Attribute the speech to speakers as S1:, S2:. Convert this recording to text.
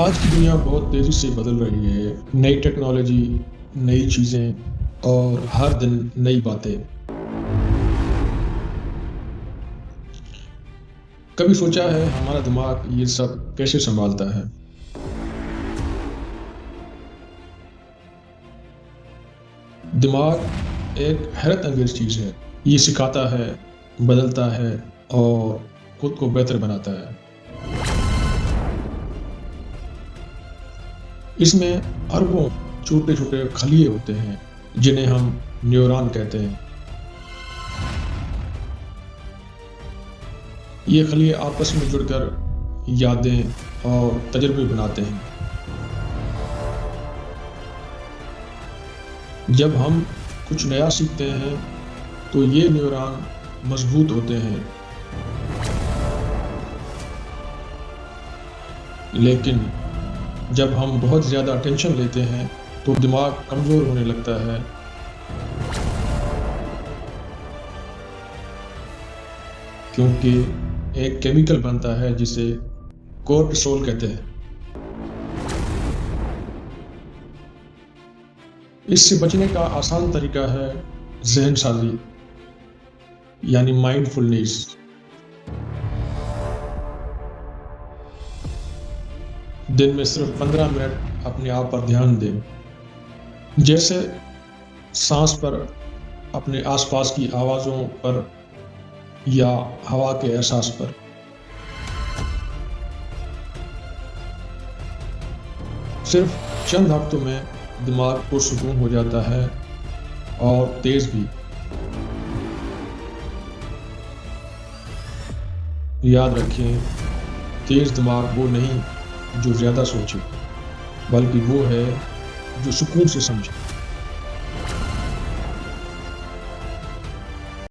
S1: आज की दुनिया बहुत तेज़ी से बदल रही है। नई टेक्नोलॉजी, नई चीज़ें और हर दिन नई बातें। कभी सोचा है हमारा दिमाग ये सब कैसे सँभालता है? दिमाग एक हैरत अंगेज़ चीज़ है। ये सिखाता है, बदलता है और खुद को बेहतर बनाता है। इसमें अरबों छोटे-छोटे खलिए होते हैं, जिन्हें हम न्यूरॉन कहते हैं। ये खलिए आपस में जुड़कर यादें और तजुर्बे बनाते हैं। जब हम कुछ नया सीखते हैं, तो ये न्यूरॉन मजबूत होते हैं। लेकिन जब हम बहुत ज़्यादा टेंशन लेते हैं, तो दिमाग कमज़ोर होने लगता है। क्योंकि एक केमिकल बनता है जिसे कोर्टिसोल कहते हैं। इससे बचने का आसान तरीका है ज़हनसाज़ी, यानी माइंडफुलनेस। दिन में सिर्फ 15 मिनट अपने आप पर ध्यान दें, जैसे सांस पर, अपने आसपास की आवाज़ों पर या हवा के एहसास पर। सिर्फ चंद हफ्तों में दिमाग को सुकून हो जाता है और तेज़ भी। याद रखें, तेज़ दिमाग वो नहीं जो ज़्यादा सोचे, बल्कि वो है जो सुकून से समझे।